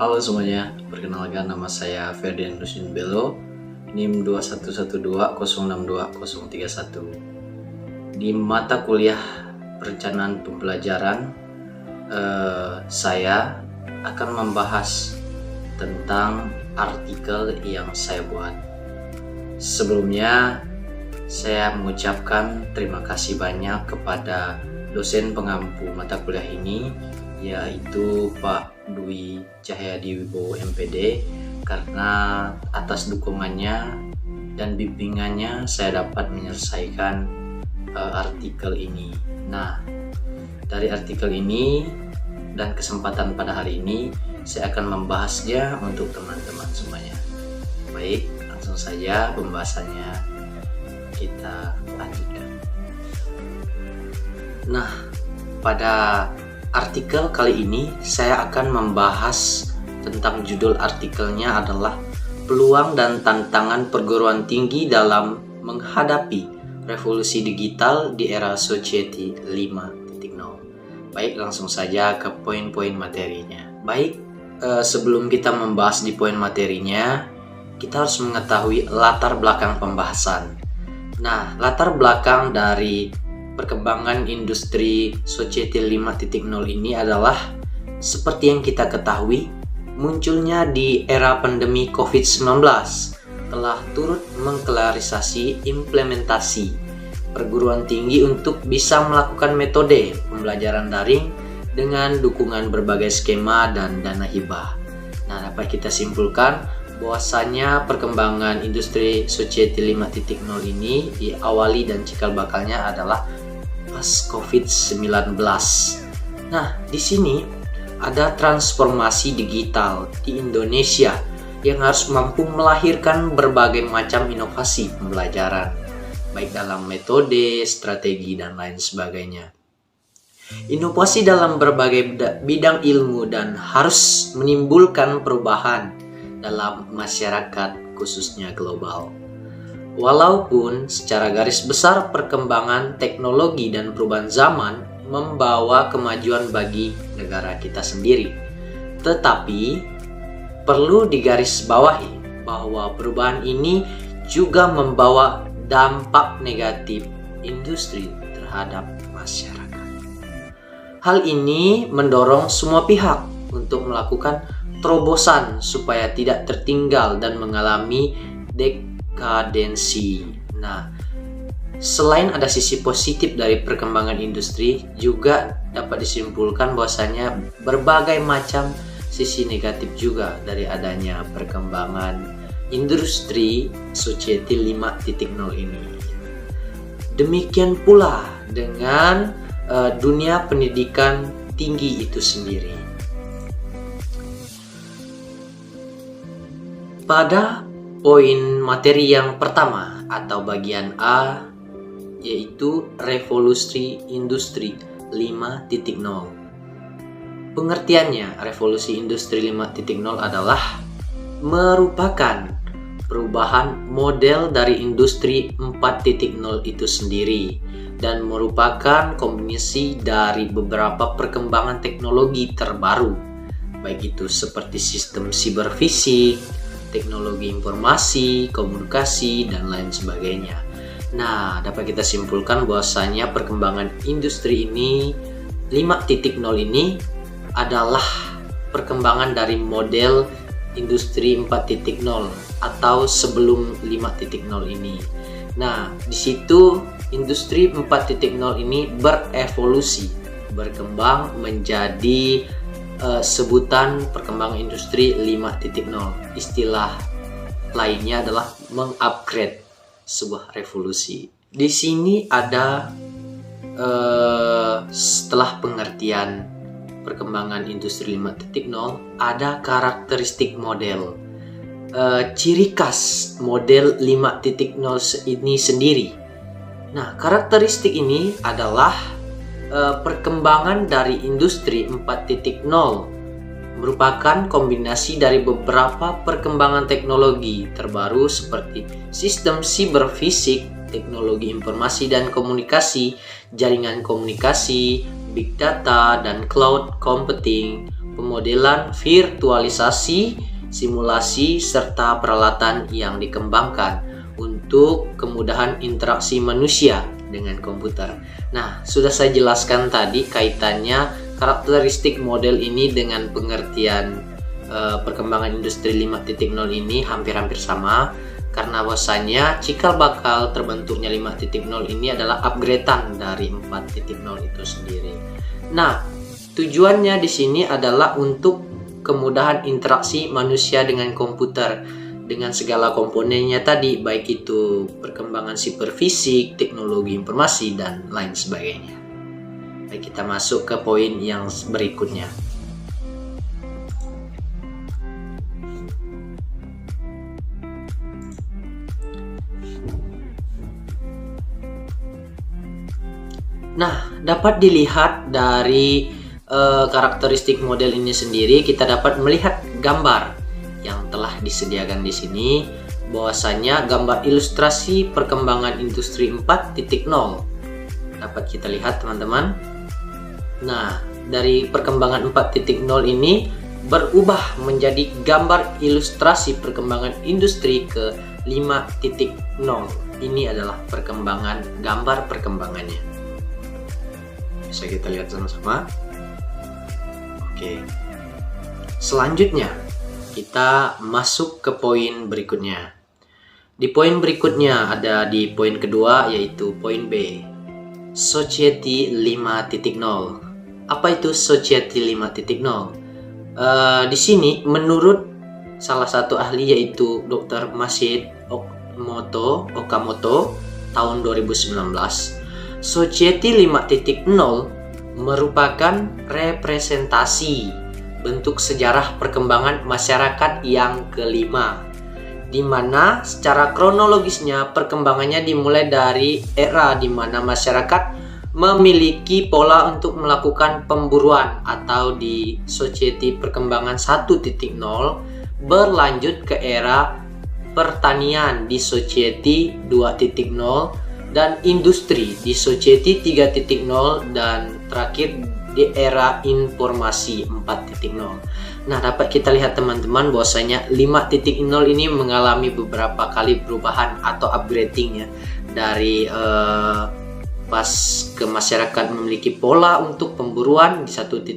Halo semuanya, perkenalkan nama saya Ferdian Rusin Bello, NIM 211262031. Di mata kuliah perencanaan pembelajaran, saya akan membahas tentang artikel yang saya buat. Sebelumnya, saya mengucapkan terima kasih banyak kepada dosen pengampu mata kuliah ini, yaitu Pak Dwi Cahyadi Wibowo MPD, karena atas dukungannya dan bimbingannya saya dapat menyelesaikan artikel ini. Nah, dari artikel ini dan kesempatan pada hari ini saya akan membahasnya untuk teman-teman semuanya. Baik, langsung saja pembahasannya kita lanjutkan. Nah, pada artikel kali ini saya akan membahas tentang judul artikelnya adalah Peluang dan Tantangan Perguruan Tinggi dalam Menghadapi Revolusi Digital di Era Society 5.0. Baik, langsung saja ke poin-poin materinya. Baik, sebelum kita membahas di poin materinya, kita harus mengetahui latar belakang pembahasan. Nah, latar belakang dari perkembangan industri Society 5.0 ini adalah seperti yang kita ketahui, munculnya di era pandemi COVID-19 telah turut mengklarisasi implementasi perguruan tinggi untuk bisa melakukan metode pembelajaran daring dengan dukungan berbagai skema dan dana hibah. Nah, dapat kita simpulkan bahwasanya perkembangan industri Society 5.0 ini diawali dan cikal bakalnya adalah pas COVID-19. Nah, di sini ada transformasi digital di Indonesia yang harus mampu melahirkan berbagai macam inovasi pembelajaran, baik dalam metode, strategi, dan lain sebagainya. Inovasi dalam berbagai bidang ilmu dan harus menimbulkan perubahan dalam masyarakat, khususnya global. Walaupun secara garis besar perkembangan teknologi dan perubahan zaman membawa kemajuan bagi negara kita sendiri, tetapi perlu digarisbawahi bahwa perubahan ini juga membawa dampak negatif industri terhadap masyarakat. Hal ini mendorong semua pihak untuk melakukan terobosan supaya tidak tertinggal dan mengalami dekadensi. Nah, selain ada sisi positif dari perkembangan industri, juga dapat disimpulkan bahwasanya berbagai macam sisi negatif juga dari adanya perkembangan industri Society 5.0 ini. Demikian pula dengan dunia pendidikan tinggi itu sendiri. Pada poin materi yang pertama atau bagian A, yaitu revolusi industri 5.0. Pengertiannya, revolusi industri 5.0 adalah merupakan perubahan model dari industri 4.0 itu sendiri dan merupakan kombinasi dari beberapa perkembangan teknologi terbaru, baik itu seperti sistem siberfisik, teknologi informasi, komunikasi, dan lain sebagainya. Nah, dapat kita simpulkan bahwasanya perkembangan industri ini 5.0 ini adalah perkembangan dari model industri 4.0 atau sebelum 5.0 ini. Nah, di situ industri 4.0 ini berevolusi, berkembang menjadi sebutan perkembangan industri 5.0. Istilah lainnya adalah mengupgrade sebuah revolusi. Di sini ada setelah pengertian perkembangan industri 5.0, ada karakteristik model. Ciri khas model 5.0 ini sendiri. Nah, karakteristik ini adalah perkembangan dari industri 4.0 merupakan kombinasi dari beberapa perkembangan teknologi terbaru seperti sistem siberfisik, teknologi informasi dan komunikasi, jaringan komunikasi, big data, dan cloud computing, pemodelan, virtualisasi, simulasi, serta peralatan yang dikembangkan untuk kemudahan interaksi manusia dengan komputer. Nah, sudah saya jelaskan tadi kaitannya karakteristik model ini dengan pengertian perkembangan industri 5.0 ini hampir-hampir sama, karena bahwasanya cikal bakal terbentuknya 5.0 ini adalah upgradean dari 4.0 itu sendiri. Nah, tujuannya di sini adalah untuk kemudahan interaksi manusia dengan komputer dengan segala komponennya tadi, baik itu perkembangan siberfisik, teknologi informasi, dan lain sebagainya. Baik, kita masuk ke poin yang berikutnya. Nah, dapat dilihat dari karakteristik model ini sendiri, kita dapat melihat gambar yang telah disediakan di sini, bahwasanya gambar ilustrasi perkembangan industri 4.0. Dapat kita lihat, teman-teman. Nah, dari perkembangan 4.0 ini berubah menjadi gambar ilustrasi perkembangan industri ke 5.0. Ini adalah gambar perkembangannya. Bisa kita lihat sama-sama. Oke. Selanjutnya, kita masuk ke poin berikutnya. Di poin berikutnya ada di poin kedua, yaitu poin B, Society 5.0. Apa itu Society 5.0? Di sini menurut salah satu ahli, yaitu Dr. Masashi Okamoto tahun 2019, Society 5.0 merupakan representasi bentuk sejarah perkembangan masyarakat yang kelima, di mana secara kronologisnya perkembangannya dimulai dari era di mana masyarakat memiliki pola untuk melakukan pemburuan, atau di Society perkembangan 1.0 berlanjut ke era pertanian di Society 2.0 dan industri di Society 3.0, dan terakhir di era informasi 4.0. Nah, dapat kita lihat, teman-teman, bahwasanya 5.0 ini mengalami beberapa kali perubahan atau upgrading ya, dari pas ke masyarakat memiliki pola untuk pemburuan di 1.0,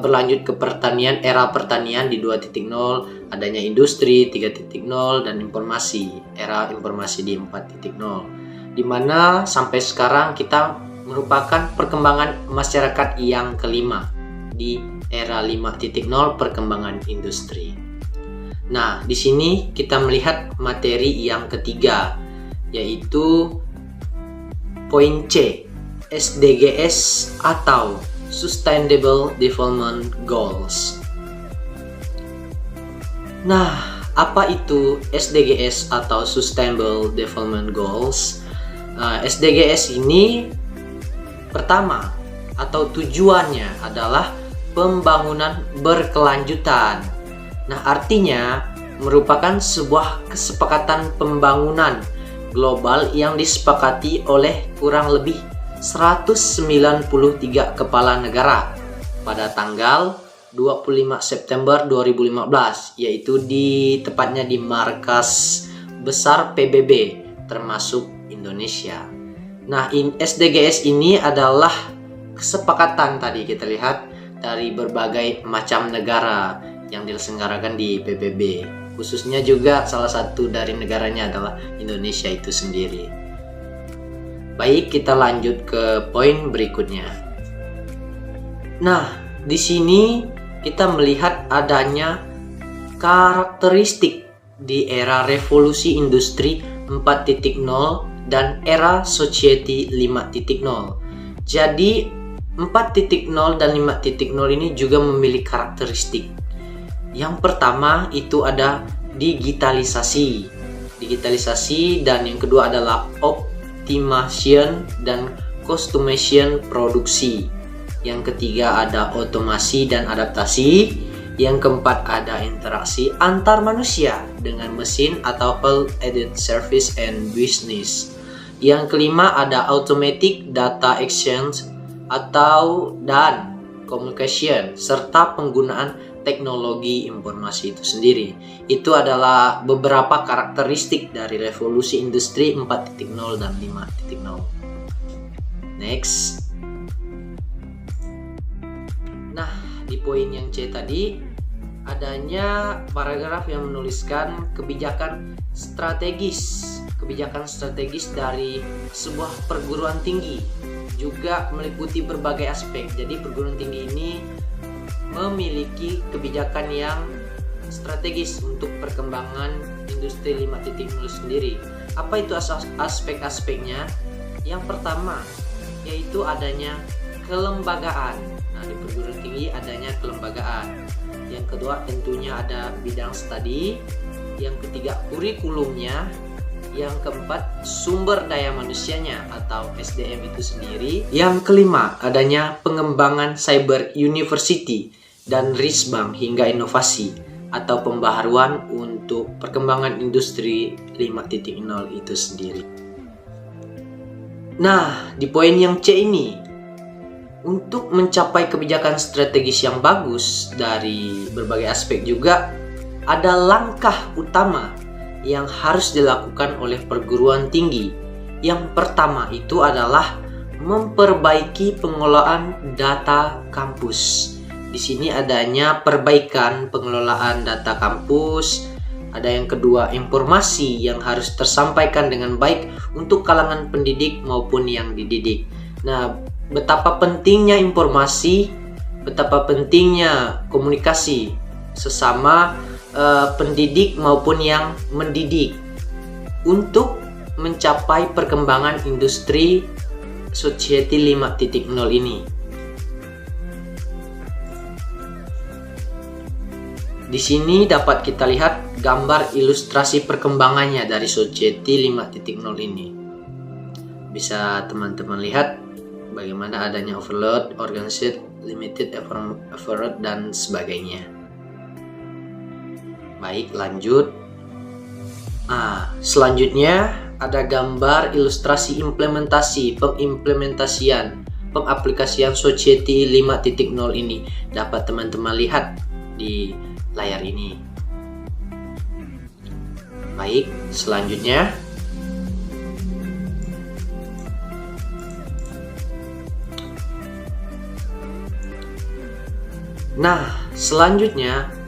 berlanjut ke pertanian, era pertanian di 2.0, adanya industri 3.0, dan era informasi di 4.0, di mana sampai sekarang kita merupakan perkembangan masyarakat yang kelima di era 5.0 perkembangan industri. Nah, di sini kita melihat materi yang ketiga, yaitu poin C, SDGs atau Sustainable Development Goals. Nah, apa itu SDGs atau Sustainable Development Goals? SDGs ini pertama atau tujuannya adalah pembangunan berkelanjutan. Nah, artinya merupakan sebuah kesepakatan pembangunan global yang disepakati oleh kurang lebih 193 kepala negara pada tanggal 25 September 2015, yaitu tepatnya di markas besar PBB termasuk Indonesia. Nah, SDGs ini adalah kesepakatan tadi kita lihat dari berbagai macam negara yang diselenggarakan di PBB. Khususnya juga salah satu dari negaranya adalah Indonesia itu sendiri. Baik, kita lanjut ke poin berikutnya. Nah, di sini kita melihat adanya karakteristik di era revolusi industri 4.0 dan era Society 5.0. Jadi 4.0 dan 5.0 ini juga memiliki karakteristik. Yang pertama itu ada digitalisasi, dan yang kedua adalah optimization dan customization produksi. Yang ketiga ada otomasi dan adaptasi. Yang keempat ada interaksi antar manusia dengan mesin atau value-added service and business. Yang kelima ada automatic data exchange dan communication, serta penggunaan teknologi informasi itu sendiri. Itu adalah beberapa karakteristik dari revolusi industri 4.0 dan 5.0. Next. Nah, di poin yang C tadi adanya paragraf yang menuliskan kebijakan strategis dari sebuah perguruan tinggi juga meliputi berbagai aspek. Jadi perguruan tinggi ini memiliki kebijakan yang strategis untuk perkembangan industri 5.0 sendiri. Apa itu aspek-aspeknya? Yang pertama yaitu adanya kelembagaan. Nah, di perguruan tinggi adanya kelembagaan. Yang kedua tentunya ada bidang studi. Yang ketiga kurikulumnya. Yang keempat sumber daya manusianya atau SDM itu sendiri. Yang kelima adanya pengembangan cyber university dan risbang hingga inovasi atau pembaharuan untuk perkembangan industri 5.0 itu sendiri. Nah, di poin yang C ini, untuk mencapai kebijakan strategis yang bagus dari berbagai aspek juga ada langkah utama yang harus dilakukan oleh perguruan tinggi. Yang pertama itu adalah memperbaiki pengelolaan data kampus. Di sini adanya perbaikan pengelolaan data kampus. Ada yang kedua, informasi yang harus tersampaikan dengan baik untuk kalangan pendidik maupun yang dididik. Nah, betapa pentingnya informasi, betapa pentingnya komunikasi sesama pendidik maupun yang mendidik untuk mencapai perkembangan industri Society 5.0 ini. Di sini dapat kita lihat gambar ilustrasi perkembangannya dari Society 5.0 ini. Bisa teman-teman lihat bagaimana adanya overload, organized, limited effort, dan sebagainya. Baik, lanjut. Selanjutnya ada gambar ilustrasi pengaplikasian Society 5.0 ini. Dapat teman-teman lihat di layar ini. Baik, selanjutnya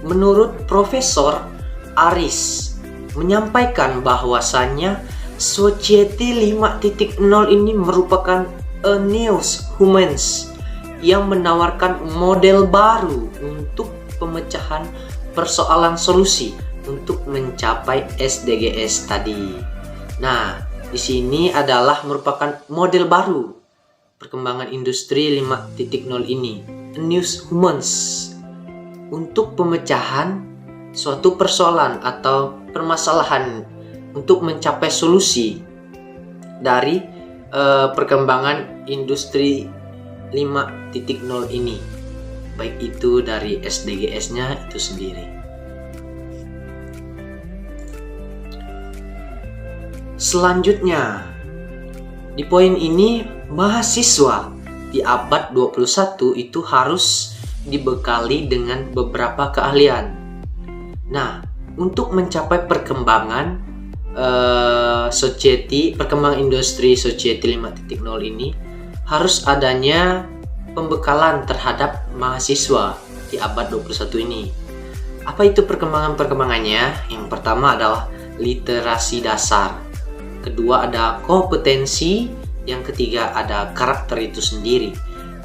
menurut Profesor Aris menyampaikan bahwasannya Society 5.0 ini merupakan a new humans yang menawarkan model baru untuk pemecahan persoalan solusi untuk mencapai SDGs tadi. Nah, di sini adalah merupakan model baru perkembangan industri 5.0 ini, a new humans, untuk pemecahan suatu persoalan atau permasalahan untuk mencapai solusi dari perkembangan industri 5.0 ini, baik itu dari SDGs-nya itu sendiri. Selanjutnya, di poin ini mahasiswa di abad 21 itu harus dibekali dengan beberapa keahlian. Nah, untuk mencapai perkembangan perkembangan industri Society 5.0 ini harus adanya pembekalan terhadap mahasiswa di abad 21 ini. Apa itu perkembangannya? Yang pertama adalah literasi dasar. Kedua ada kompetensi. Yang ketiga ada karakter itu sendiri.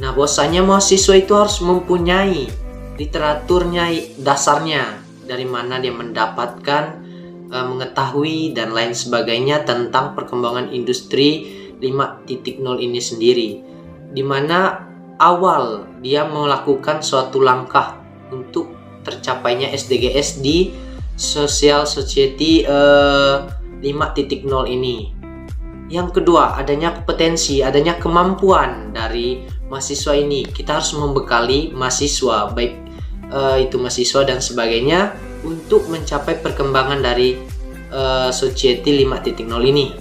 Nah, bahwasanya mahasiswa itu harus mempunyai literaturnya dasarnya, dari mana dia mendapatkan mengetahui dan lain sebagainya tentang perkembangan industri 5.0 ini sendiri, di mana awal dia melakukan suatu langkah untuk tercapainya SDGs di Society 5.0 ini. Yang kedua, adanya kompetensi, adanya kemampuan dari mahasiswa ini. Kita harus membekali mahasiswa, baik itu mahasiswa dan sebagainya, untuk mencapai perkembangan dari Society 5.0 ini.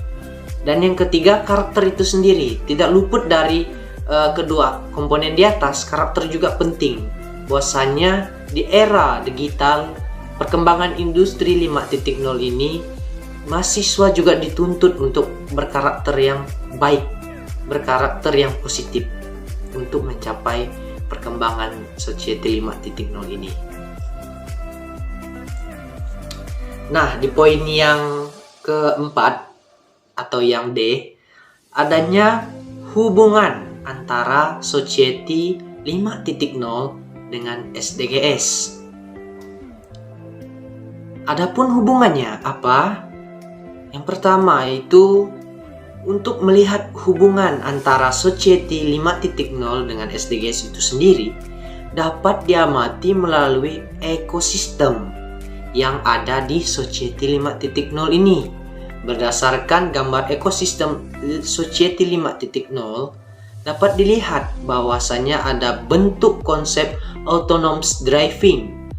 Dan yang ketiga, karakter itu sendiri. Tidak luput dari kedua komponen di atas, karakter juga penting. Bahwasanya di era digital, perkembangan industri 5.0 ini, mahasiswa juga dituntut untuk berkarakter yang baik, berkarakter yang positif untuk mencapai perkembangan society 5.0 ini. Nah, di poin yang keempat atau yang D, adanya hubungan antara society 5.0 dengan SDGs. Adapun hubungannya apa? Yang pertama itu untuk melihat hubungan antara society 5.0 dengan SDGs itu sendiri dapat diamati melalui ekosistem yang ada di society 5.0 ini. Berdasarkan gambar ekosistem society 5.0 dapat dilihat bahwasanya ada bentuk konsep autonomous driving,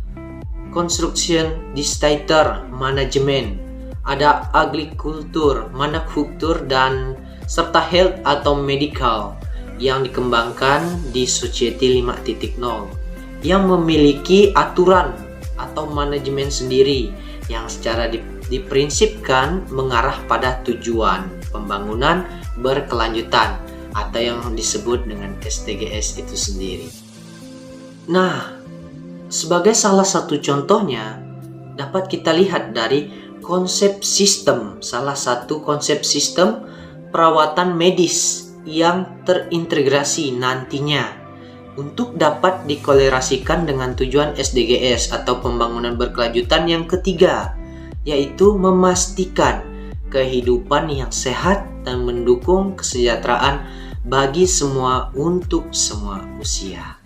construction disaster management, ada agrikultur, manufaktur, dan serta health atau medical yang dikembangkan di society 5.0 yang memiliki aturan atau manajemen sendiri yang secara diprinsipkan mengarah pada tujuan pembangunan berkelanjutan atau yang disebut dengan SDGs itu sendiri. Nah, sebagai salah satu contohnya dapat kita lihat dari konsep sistem, salah satu konsep sistem perawatan medis yang terintegrasi nantinya untuk dapat dikolerasikan dengan tujuan SDGs atau pembangunan berkelanjutan yang ketiga, yaitu memastikan kehidupan yang sehat dan mendukung kesejahteraan bagi semua untuk semua usia.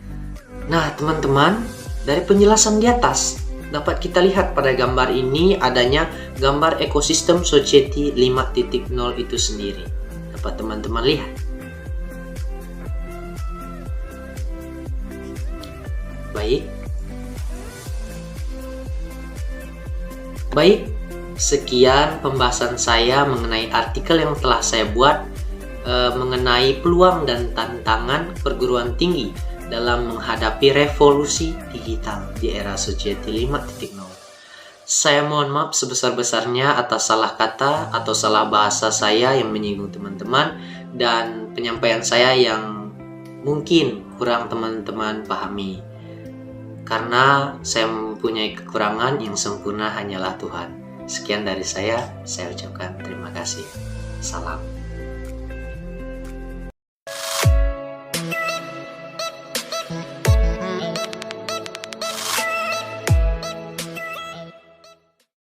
Nah, teman-teman, dari penjelasan di atas dapat kita lihat pada gambar ini adanya gambar ekosistem society 5.0 itu sendiri. Dapat teman-teman lihat. Baik, sekian pembahasan saya mengenai artikel yang telah saya buat mengenai peluang dan tantangan perguruan tinggi dalam menghadapi revolusi digital di era society 5.0. Saya mohon maaf sebesar-besarnya atas salah kata atau salah bahasa saya yang menyinggung teman-teman dan penyampaian saya yang mungkin kurang teman-teman pahami. Karena saya mempunyai kekurangan, yang sempurna hanyalah Tuhan. Sekian dari saya ucapkan terima kasih. Salam.